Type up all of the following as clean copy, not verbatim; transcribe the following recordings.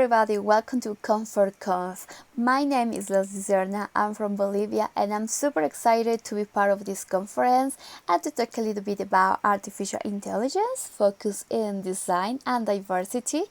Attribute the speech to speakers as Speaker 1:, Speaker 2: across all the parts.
Speaker 1: everybody, welcome to Confer. My name is Zerna, I'm from Bolivia and I'm super excited to be part of this conference and to talk a little bit about artificial intelligence, focus in design and diversity.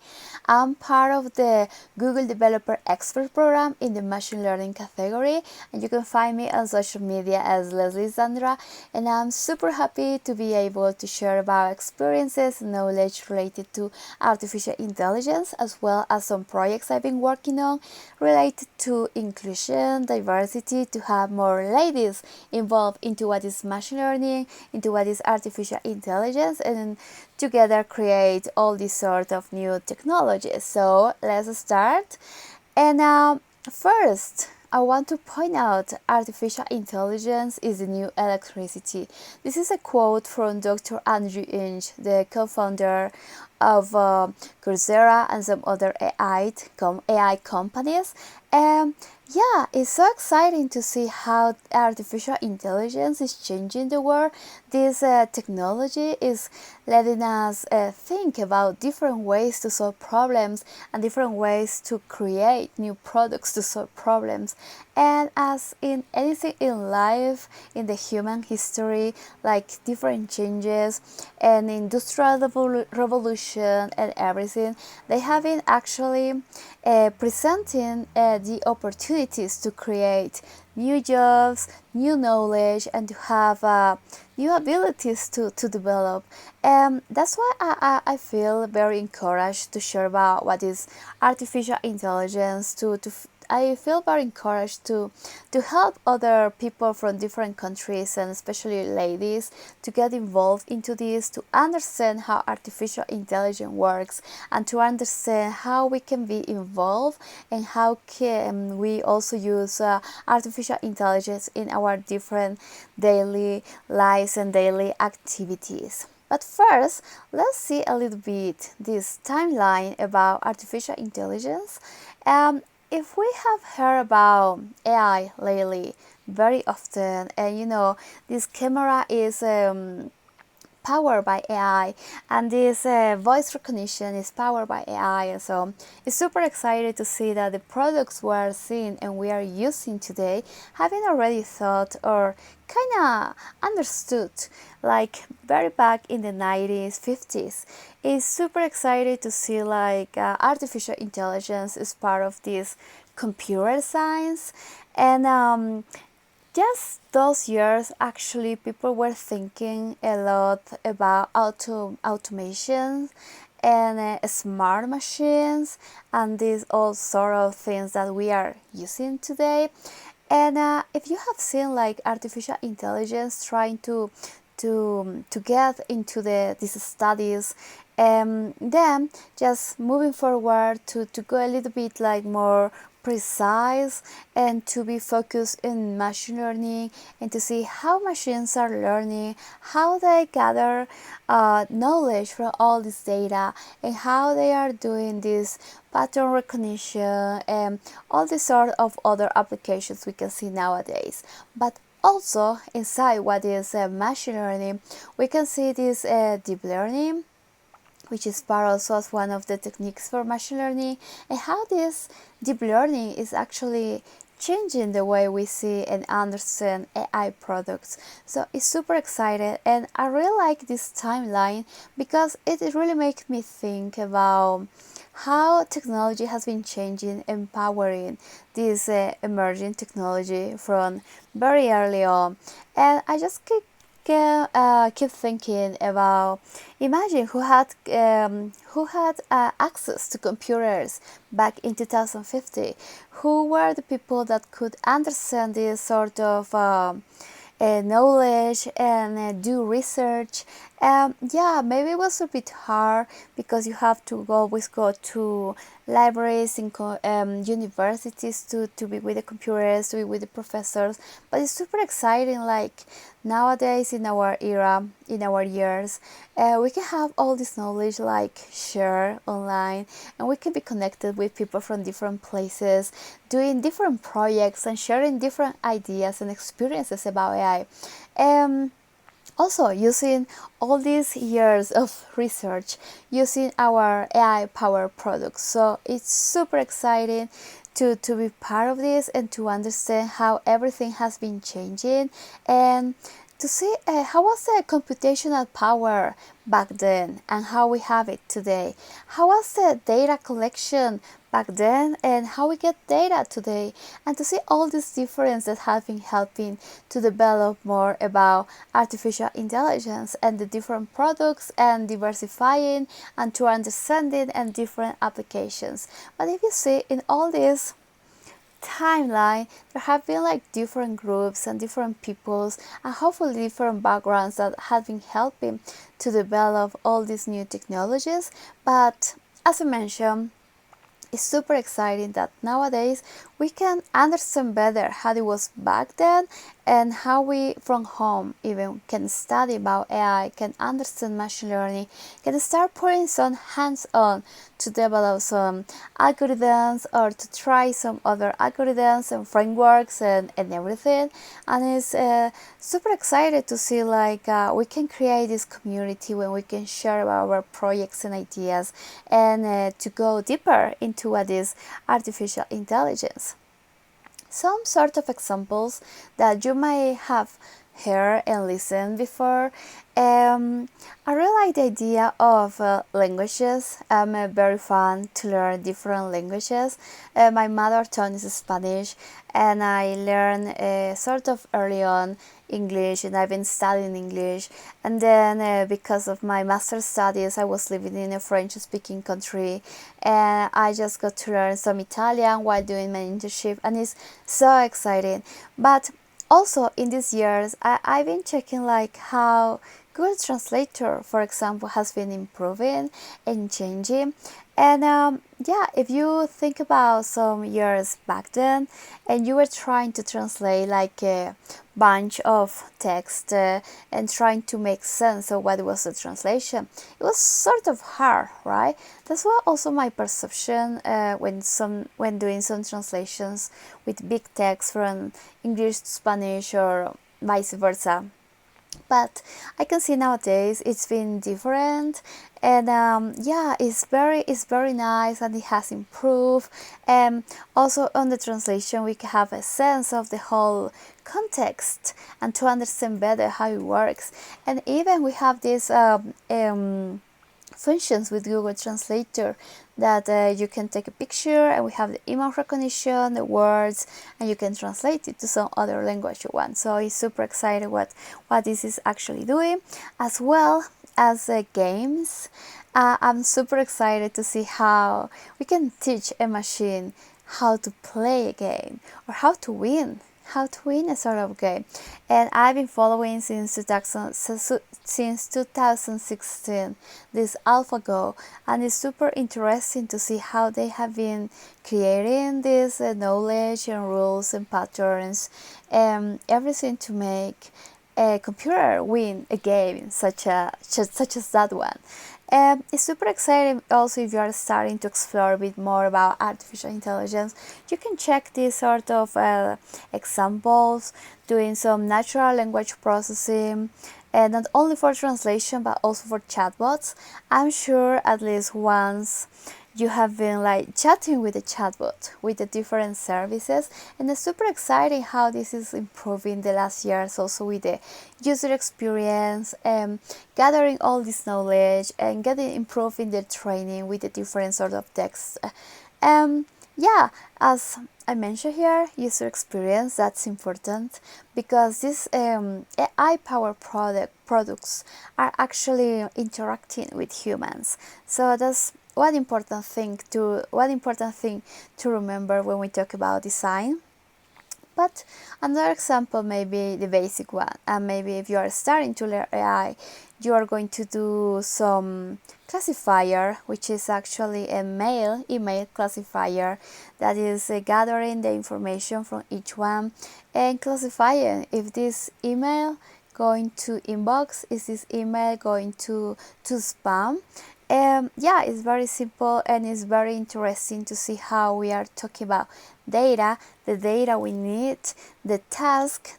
Speaker 1: I'm part of the Google Developer Expert Program in the machine learning category, and you can find me on social media as Leslie Zandra, and I'm super happy to be able to share about experiences and knowledge related to artificial intelligence, as well as some projects I've been working on related to inclusion, diversity, to have more ladies involved into what is machine learning, into what is artificial intelligence, and together create all these sort of new technologies. So let's start. And first, I want to point out artificial intelligence is the new electricity. This is a quote from Dr. Andrew Ng, the co-founder of Coursera and some other AI companies. Yeah, it's so exciting to see how artificial intelligence is changing the world. This technology is letting us think about different ways to solve problems and different ways to create new products to solve problems. And as in anything in life, in the human history, like different changes and industrial revolution and everything, they have been actually presenting the opportunities to create new jobs, new knowledge, and to have new abilities to develop. And that's why I feel very encouraged to share about what is artificial intelligence, I feel very encouraged to help other people from different countries and especially ladies to get involved into this, to understand how artificial intelligence works and to understand how we can be involved and how can we also use artificial intelligence in our different daily lives and daily activities. But first, let's see a little bit this timeline about artificial intelligence. If we have heard about AI lately very often, and you know, this camera is powered by AI, and this voice recognition is powered by AI, and so it's super excited to see that the products we are seeing and we are using today have been already thought or kind of understood like very back in the 90s, 50s. It's super excited to see like artificial intelligence is part of this computer science, and just those years, actually, people were thinking a lot about automation and smart machines and these all sort of things that we are using today. And if you have seen like artificial intelligence trying to get into these studies, then just moving forward to go a little bit like more precise and to be focused in machine learning and to see how machines are learning, how they gather knowledge from all this data and how they are doing this pattern recognition and all the sort of other applications we can see nowadays. But also inside what is machine learning, we can see this deep learning, which is part also as one of the techniques for machine learning, and how this deep learning is actually changing the way we see and understand AI products. So it's super excited, and I really like this timeline because it really makes me think about how technology has been changing, empowering this emerging technology from very early on. And I just keep thinking about, imagine who had access to computers back in 2050. Who were the people that could understand this sort of knowledge and do research? Yeah, maybe it was a bit hard because you have to always go to libraries and universities to be with the computers, to be with the professors. But it's super exciting, like nowadays in our era, in our years, we can have all this knowledge like share online, and we can be connected with people from different places, doing different projects and sharing different ideas and experiences about AI. Also, using all these years of research, using our AI powered products. So it's super exciting to be part of this and to understand how everything has been changing, and to see how was the computational power back then and how we have it today. How was the data collection back then and how we get data today, and to see all these differences that have been helping to develop more about artificial intelligence and the different products and diversifying and to understanding and different applications. But if you see in all this timeline, there have been like different groups and different peoples and hopefully different backgrounds that have been helping to develop all these new technologies. But as I mentioned, it's super exciting that nowadays we can understand better how it was back then and how we from home even can study about AI, can understand machine learning, can start putting some hands-on to develop some algorithms or to try some other algorithms and frameworks and everything. And it's super excited to see like we can create this community when we can share about our projects and ideas and to go deeper into what is artificial intelligence. Some sort of examples that you may have heard and listened before. I really like the idea of languages. I'm very fun to learn different languages. My mother tongue is Spanish, and I learned sort of early on English, and I've been studying English. And then because of my master's studies, I was living in a French-speaking country, and I just got to learn some Italian while doing my internship, and it's so exciting. But also in these years, I've been checking like how Google Translator, for example, has been improving and changing. And yeah, if you think about some years back then and you were trying to translate like a bunch of text and trying to make sense of what was the translation, it was sort of hard, right? That's what also my perception when doing some translations with big text from English to Spanish or vice versa. But I can see nowadays it's been different, and yeah, it's very nice and it has improved. And also on the translation we can have a sense of the whole context and to understand better how it works. And even we have this functions with Google Translator that you can take a picture and we have the image recognition, the words, and you can translate it to some other language you want. So it's super excited what this is actually doing, as well as games. I'm super excited to see how we can teach a machine how to play a game or how to win a sort of game. And I've been following since 2016 this AlphaGo, and it's super interesting to see how they have been creating this knowledge and rules and patterns and everything to make a computer win a game such as that one. It's super exciting also if you are starting to explore a bit more about artificial intelligence. You can check these sort of examples, doing some natural language processing, and not only for translation but also for chatbots. I'm sure at least once you have been like chatting with the chatbot with the different services, and it's super exciting how this is improving the last years also with the user experience and gathering all this knowledge and getting improved in the training with the different sort of texts. Yeah, as I mentioned here, user experience, that's important because these AI powered products are actually interacting with humans. So that's one important thing to remember when we talk about design. But another example may be the basic one, and maybe if you are starting to learn AI, you are going to do some classifier, which is actually a email classifier that is gathering the information from each one and classifying if this email going to inbox, is this email going to spam, Yeah, it's very simple and it's very interesting to see how we are talking about data, the data we need, the task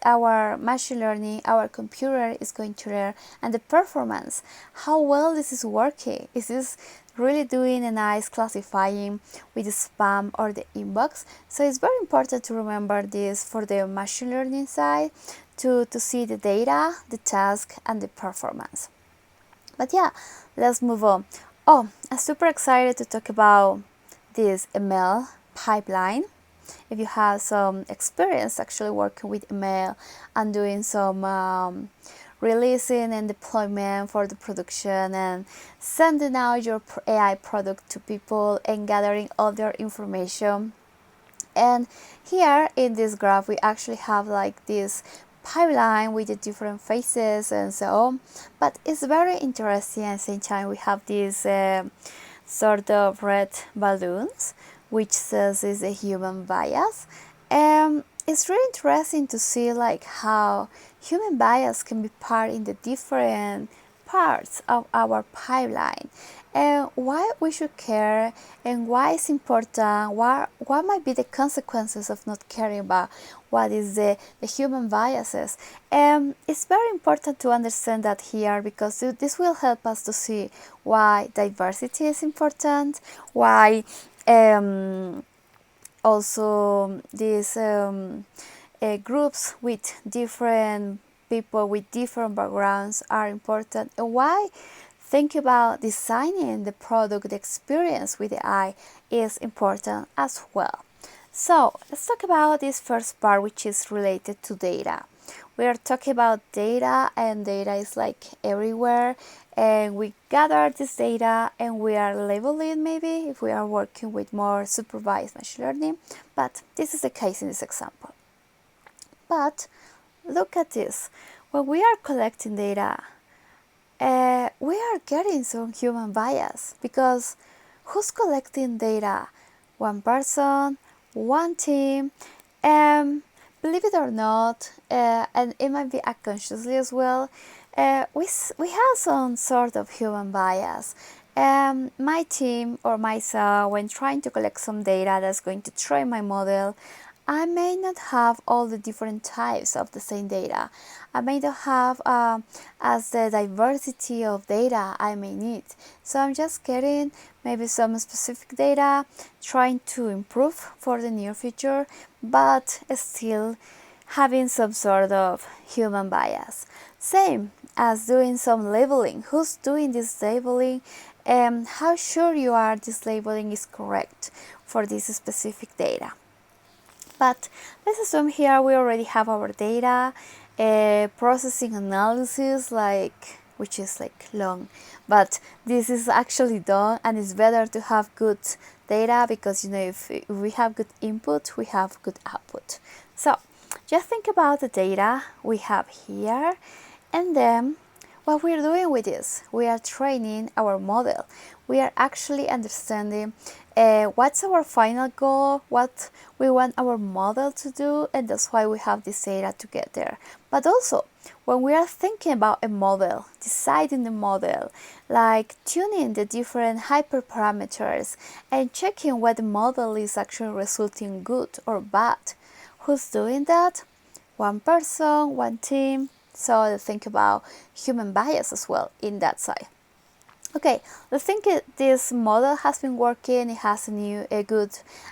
Speaker 1: our machine learning, our computer is going to learn, and the performance, how well this is working. Is this really doing a nice classifying with the spam or the inbox? So it's very important to remember this for the machine learning side, to see the data, the task, and the performance. But yeah, let's move on. Oh, I'm super excited to talk about this ML pipeline. If you have some experience actually working with ML and doing some releasing and deployment for the production and sending out your AI product to people and gathering all their information. And here in this graph we actually have like this pipeline with the different phases and so on, but it's very interesting. At the same time we have these sort of red balloons which says is a human bias, and it's really interesting to see like how human bias can be part in the different parts of our pipeline, and why we should care, and why it's important, what might be the consequences of not caring about what is the human biases. And it's very important to understand that here, because this will help us to see why diversity is important, why also these groups with different people with different backgrounds are important, and why think about designing the product, the experience with the AI is important as well. So let's talk about this first part, which is related to data. We are talking about data, and data is like everywhere, and we gather this data and we are labeling, maybe if we are working with more supervised machine learning, but this is the case in this example. But look at this. When we are collecting data, we are getting some human bias, because who's collecting data? One person, one team, and believe it or not, and it might be unconsciously as well, we have some sort of human bias. My team or myself, when trying to collect some data that's going to train my model, I may not have all the different types of the same data. I may not have as the diversity of data I may need. So I'm just getting maybe some specific data, trying to improve for the near future, but still having some sort of human bias. Same as doing some labeling. Who's doing this labeling, and how sure you are this labeling is correct for this specific data. But let's assume here we already have our data, processing analysis, which is like long, but this is actually done, and it's better to have good data, because if we have good input, we have good output. So just think about the data we have here, and then what we're doing with this, we are training our model. We are actually understanding what's our final goal, what we want our model to do, and that's why we have this data to get there. But also, when we are thinking about a model, deciding the model, like tuning the different hyperparameters and checking what the model is actually resulting good or bad, who's doing that? One person, one team. So think about human bias as well in that side. Okay, let's think this model has been working, it has a good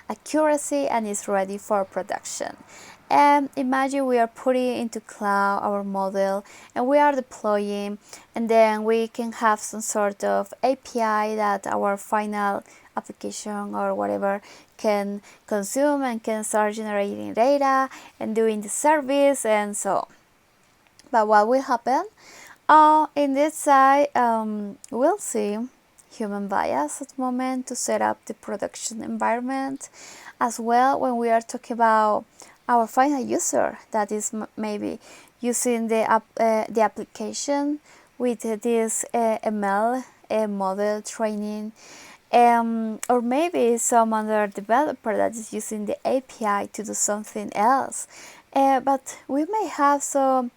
Speaker 1: accuracy, and is ready for production. And imagine we are putting into cloud our model, and we are deploying, and then we can have some sort of API that our final application or whatever can consume and can start generating data and doing the service and so on. But what will happen? In this side, we'll see human bias at the moment to set up the production environment, as well when we are talking about our final user that is maybe using the application with this ML model training, or maybe some other developer that is using the API to do something else. But we may have some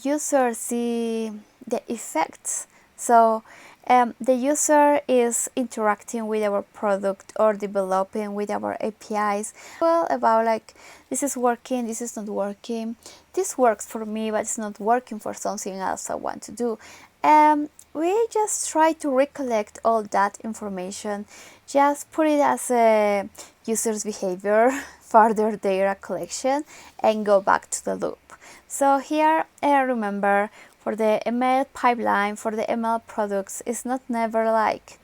Speaker 1: users see the effects. So The user is interacting with our product or developing with our APIs. Well, about like, this is working, this is not working, this works for me but it's not working for something else I want to do. We just try to recollect all that information, just put it as a user's behavior, further data collection, and go back to the loop. So here, remember, for the ML pipeline, for the ML products, it's not never like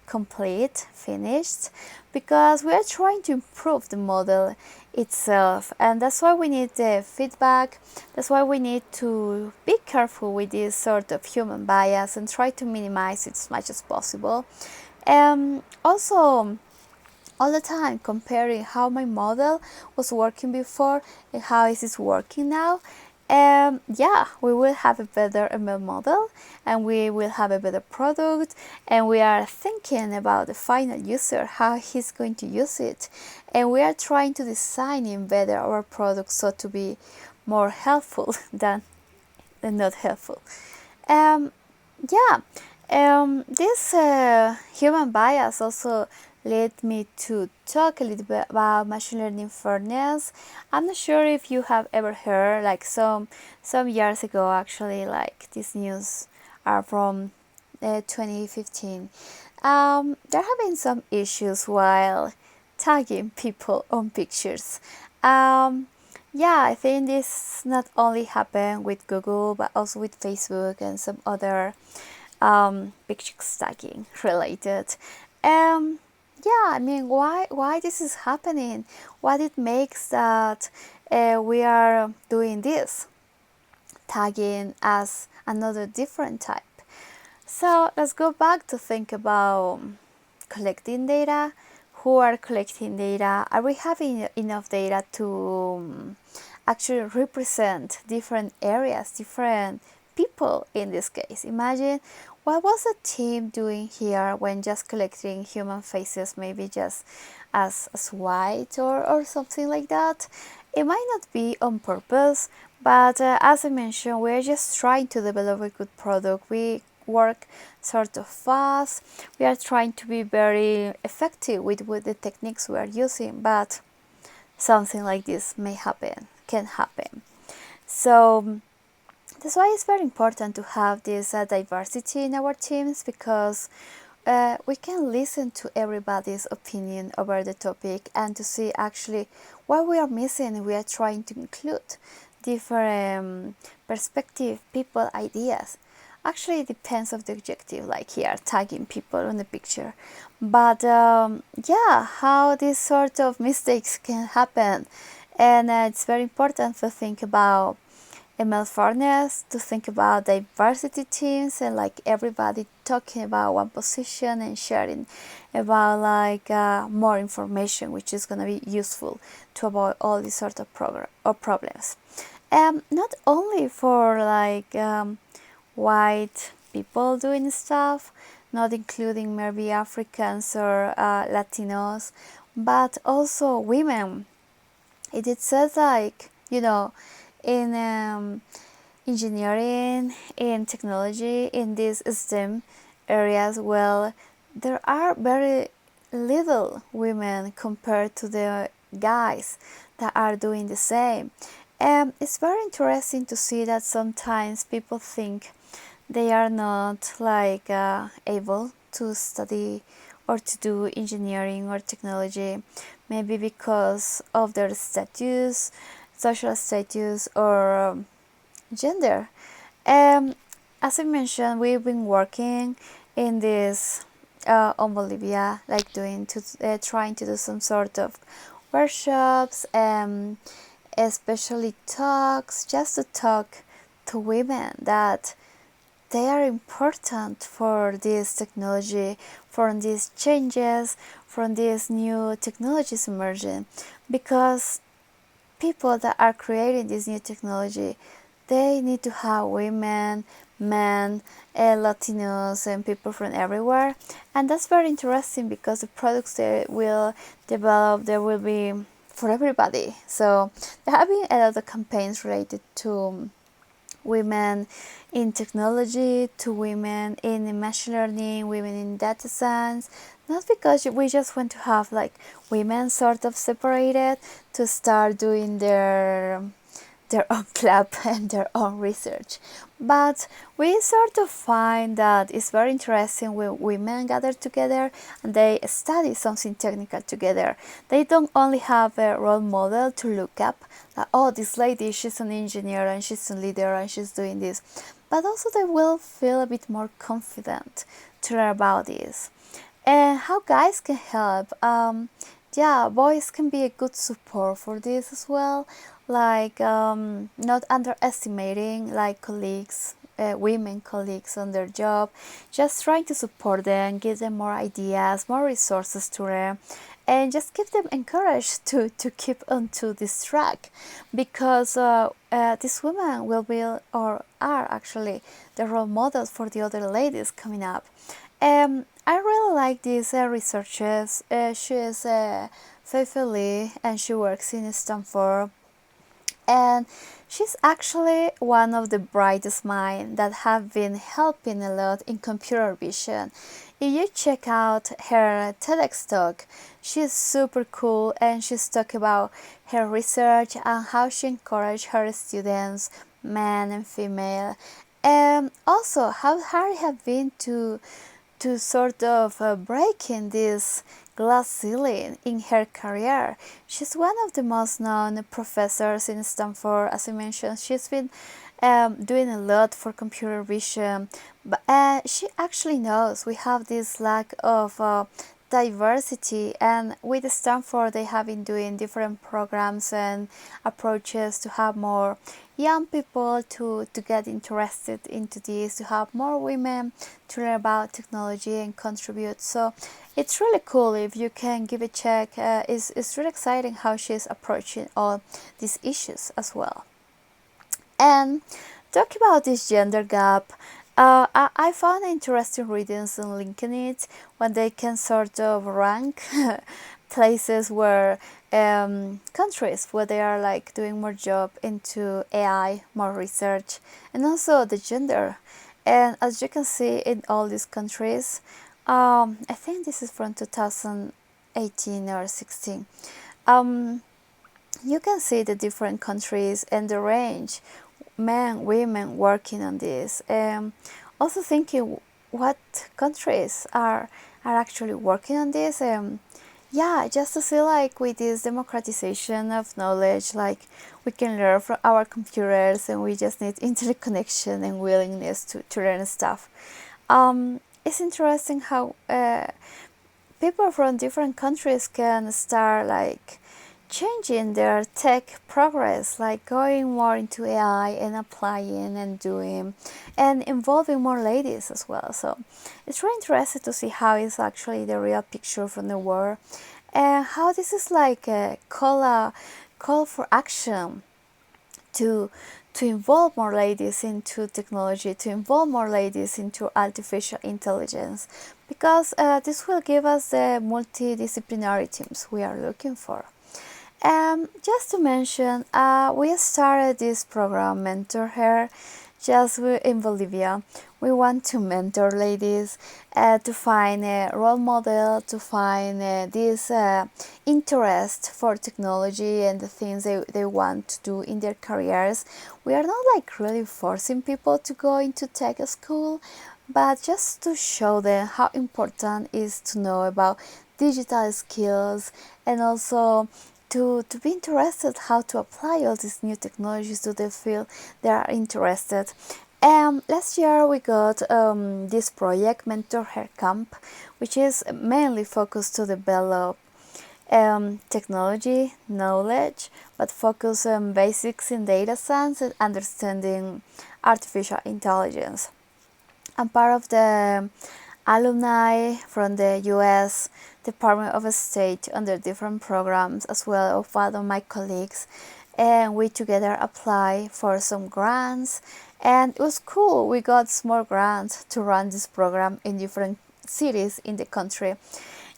Speaker 1: complete, finished, because we are trying to improve the model itself, and that's why we need the feedback. That's why we need to be careful with this sort of human bias and try to minimize it as much as possible. Also, all the time comparing how my model was working before and how is it working now. Yeah, we will have a better ML model and we will have a better product, and we are thinking about the final user, how he's going to use it, and we are trying to design in better our product so to be more helpful than not helpful. Yeah, this human bias also led me to talk a little bit about machine learning fairness. I'm not sure if you have ever heard, like some years ago actually, like these news are from 2015. There have been some issues while tagging people on pictures. Yeah, I think this not only happened with Google but also with Facebook and some other picture tagging related. Yeah, I mean, why this is happening? What it makes that we are doing this, tagging as another different type. So let's go back to think about collecting data. Who are collecting data? Are we having enough data to actually represent different areas, different people in this case? Imagine what was the team doing here when just collecting human faces, maybe just as white or something like that. It might not be on purpose, but as I mentioned, we're just trying to develop a good product. We work sort of fast. We are trying to be very effective with the techniques we are using, but something like this can happen. So that's why it's very important to have this diversity in our teams, because we can listen to everybody's opinion over the topic and to see actually what we are missing. We are trying to include different perspective, people, ideas. Actually, it depends of the objective, like here, tagging people on the picture. But yeah, how these sort of mistakes can happen. And it's very important to think about ML fairness, to think about diversity teams and like everybody talking about one position and sharing about like more information, which is going to be useful to avoid all these sort of problems. Not only for like white people doing stuff, not including maybe Africans or Latinos, but also women. It says like, in engineering, in technology, in these STEM areas, well, there are very little women compared to the guys that are doing the same. It's very interesting to see that sometimes people think they are not like able to study or to do engineering or technology, maybe because of their status, social status, or gender. As I mentioned, we've been working in this on Bolivia, like trying to do some sort of workshops, especially talks, just to talk to women that they are important for this technology, for these changes, from these new technologies emerging, because people that are creating this new technology, they need to have women, men, Latinos, and people from everywhere. And that's very interesting because the products they will develop, they will be for everybody. So there have been a lot of campaigns related to women in technology, to women in machine learning, women in data science. Not because we just want to have like women sort of separated to start doing their own club and their own research. But we sort of find that it's very interesting when women gather together and they study something technical together. They don't only have a role model to look up, like, oh, this lady, she's an engineer and she's a leader and she's doing this, but also they will feel a bit more confident to learn about this. And how guys can help. Yeah, boys can be a good support for this as well, like not underestimating like colleagues, women colleagues on their job, just trying to support them, give them more ideas, more resources to them, and just give them encouraged to keep onto this track, because these women will be or are actually the role models for the other ladies coming up. I really like this researchers. She is Fei Lee and she works in Stanford, and she's actually one of the brightest minds that have been helping a lot in computer vision. If you check out her TEDx talk, she's super cool and she's talking about her research and how she encouraged her students, men and female, and also how hard it has been to sort of breaking this glass ceiling in her career. She's one of the most known professors in Stanford, as I mentioned. She's been doing a lot for computer vision, but she actually knows we have this lack of diversity, and with Stanford they have been doing different programs and approaches to have more young people to get interested into this, to have more women to learn about technology and contribute. So it's really cool if you can give a check. It's really exciting how she's approaching all these issues as well. And talk about this gender gap. I found interesting readings on LinkedIn when they can sort of rank places where countries where they are like doing more job into AI, more research, and also the gender. And as you can see in all these countries, I think this is from 2018 or 16. You can see the different countries and the range, men, women working on this. Also thinking what countries are actually working on this. Yeah, just to see like with this democratization of knowledge, like we can learn from our computers and we just need internet connection and willingness to learn stuff. It's interesting how people from different countries can start like changing their tech progress, like going more into AI and applying and doing and involving more ladies as well. So it's really interesting to see how it's actually the real picture from the world and how this is like a call for action to involve more ladies into technology, to involve more ladies into artificial intelligence, because this will give us the multidisciplinary teams we are looking for. Just to mention, we started this program, Mentor Her, just in Bolivia. We want to mentor ladies to find a role model, to find this interest for technology and the things they want to do in their careers. We are not like really forcing people to go into tech school, but just to show them how important it is to know about digital skills and also to be interested how to apply all these new technologies to the field they are interested. Last year we got this project, Mentor Her Camp, which is mainly focused to develop technology knowledge, but focus on basics in data science and understanding artificial intelligence. I'm part of the alumni from the US Department of State under different programs, as well as one of my colleagues, and we together apply for some grants, and it was cool. We got small grants to run this program in different cities in the country.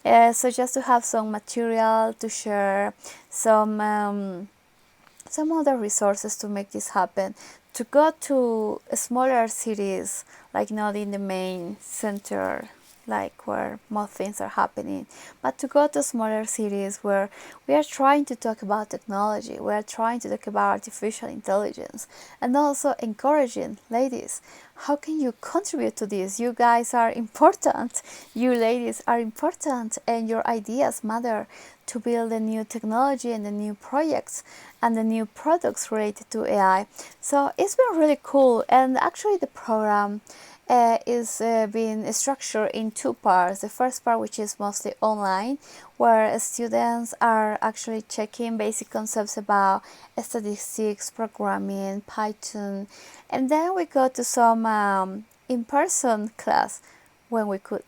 Speaker 1: So just to have some material to share, some other resources to make this happen, to go to smaller cities, like not in the main center, like where most things are happening, but to go to smaller cities where we are trying to talk about technology, we are trying to talk about artificial intelligence, and also encouraging ladies. How can you contribute to this? You guys are important. You ladies are important, and your ideas matter to build the new technology and the new projects and the new products related to AI. So it's been really cool, and actually the program is being structured in two parts. The first part, which is mostly online, where students are actually checking basic concepts about statistics, programming, Python, and then we go to some in-person class when we could.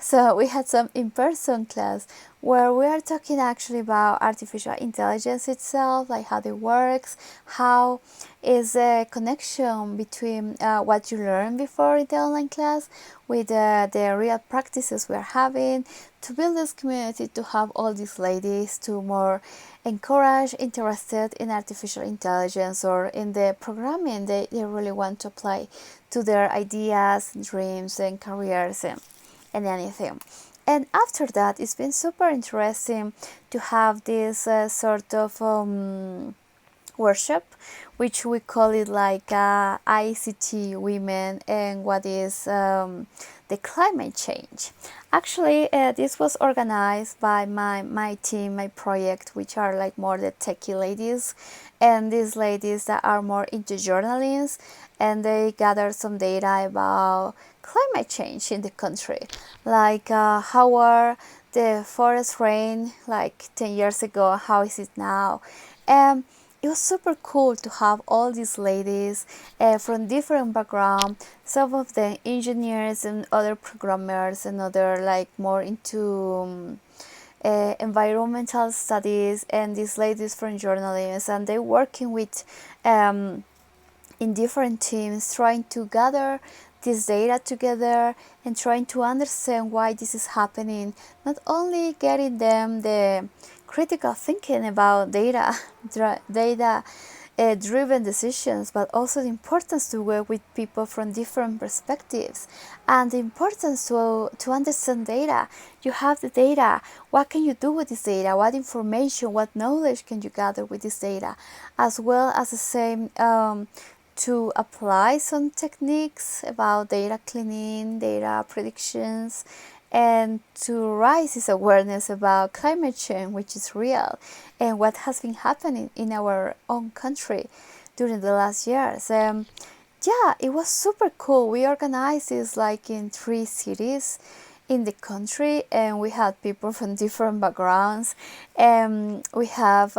Speaker 1: So we had some in-person class where we are talking actually about artificial intelligence itself, like how it works, how is the connection between what you learned before in the online class with the real practices we are having, to build this community, to have all these ladies to more encourage, interested in artificial intelligence or in the programming they really want to apply to their ideas, dreams, and careers, and anything. And after that, it's been super interesting to have this sort of workshop, which we call it like ICT Women and what is the climate change. Actually, this was organized by my team, my project, which are like more the techie ladies, and these ladies that are more into journalism, and they gather some data about climate change in the country, like how are the forest rain like 10 years ago, how is it now. And it was super cool to have all these ladies from different backgrounds, some of the engineers and other programmers and other like more into environmental studies, and these ladies from journalism, and they working with in different teams trying to gather this data together and trying to understand why this is happening, not only getting them the critical thinking about data driven decisions, but also the importance to work with people from different perspectives, and the importance to understand data. You have the data, what can you do with this data, what information, what knowledge can you gather with this data, as well as the same to apply some techniques about data cleaning, data predictions, and to raise this awareness about climate change, which is real, and what has been happening in our own country during the last years. Yeah, it was super cool. We organized this like in 3 cities in the country, and we had people from different backgrounds, and we have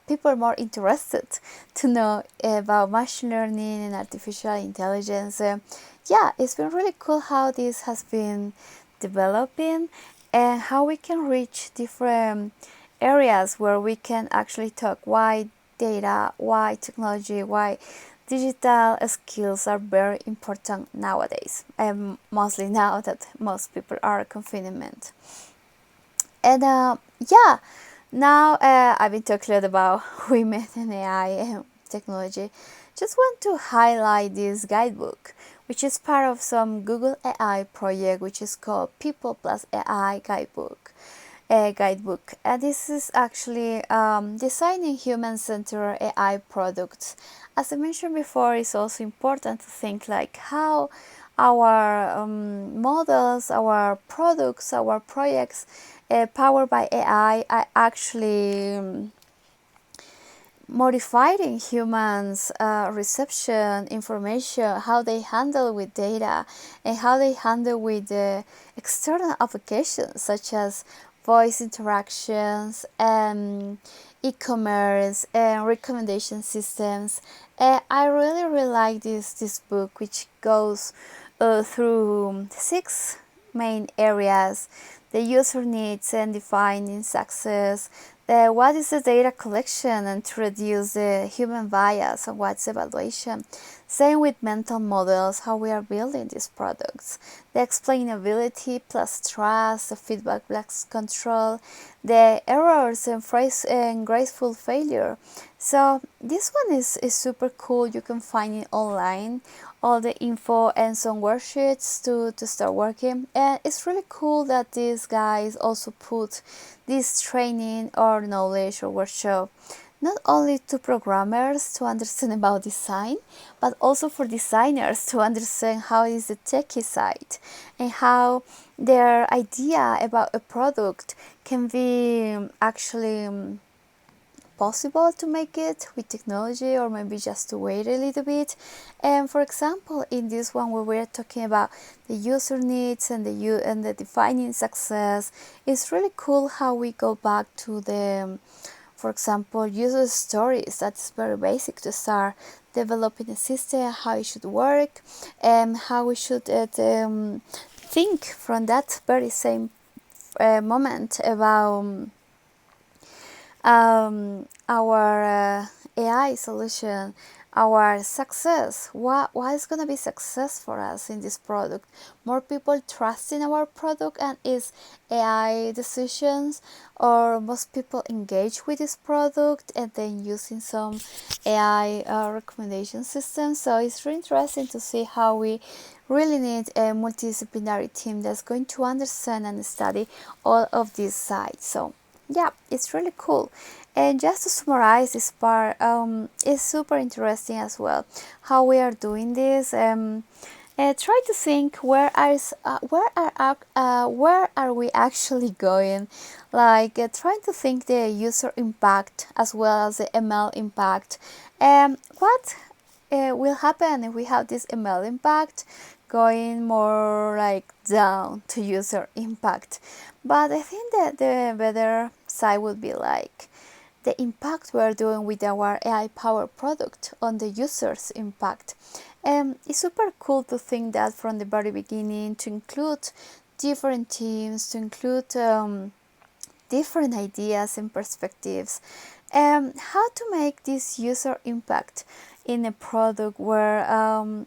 Speaker 1: people more interested to know about machine learning and artificial intelligence. Yeah, it's been really cool how this has been developing and how we can reach different areas where we can actually talk why data, why technology, why digital skills are very important nowadays, and mostly now that most people are confinement. And yeah, now I've been talking a lot about women and AI and technology. Just want to highlight this guidebook, which is part of some Google AI project, which is called People Plus AI Guidebook. And this is actually designing human-centered AI products. As I mentioned before, it's also important to think like how our models, our products, our projects powered by AI are actually modifying humans' reception information, how they handle with data, and how they handle with external applications such as voice interactions and e-commerce and recommendation systems. I really like this book, which goes through 6 main areas: the user needs and defining success, what is the data collection and to reduce the human bias and what's evaluation. Same with mental models, how we are building these products. The explainability plus trust, the feedback plus control, the errors and graceful failure. So this one is super cool. You can find it online, all the info and some worksheets to start working. And it's really cool that these guys also put this training or knowledge or workshop not only to programmers to understand about design, but also for designers to understand how is the techie side and how their idea about a product can be actually possible to make it with technology, or maybe just to wait a little bit. And for example, in this one where we're talking about the user needs and the defining success, it's really cool how we go back to the, for example, user stories. That's very basic to start developing a system, how it should work, and how we should think from that very same moment about our AI solution, our success. What is going to be success for us in this product? More people trusting our product and its AI decisions, or most people engage with this product and then using some AI recommendation systems. So it's really interesting to see how we really need a multidisciplinary team that's going to understand and study all of these sides. So yeah, it's really cool. And just to summarize this part, it's super interesting as well how we are doing this. Try to think where are we actually going, like trying to think the user impact as well as the ML impact. What will happen if we have this ML impact going more like down to user impact? But I think that the better side would be like the impact we're doing with our AI powered product on the user's impact. It's super cool to think that from the very beginning, to include different teams, to include different ideas and perspectives, how to make this user impact in a product where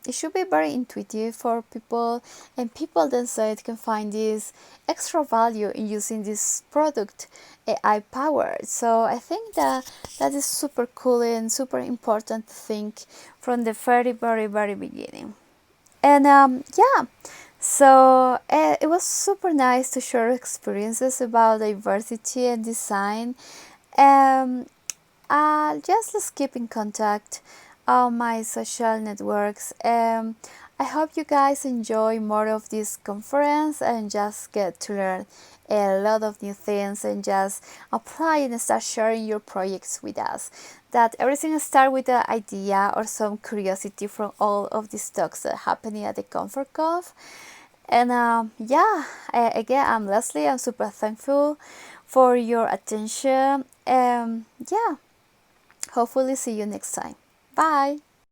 Speaker 1: it should be very intuitive for people, and people themselves can find this extra value in using this product AI powered. So I think that is super cool and super important to think from the very beginning. And yeah, so it was super nice to share experiences about diversity and design. um, just let's keep in contact on my social networks. I hope you guys enjoy more of this conference and just get to learn a lot of new things and just apply and start sharing your projects with us. That everything starts with an idea or some curiosity from all of these talks that are happening at the Confer. And yeah, again, I'm Leslie. I'm super thankful for your attention. Yeah, hopefully see you next time. Bye.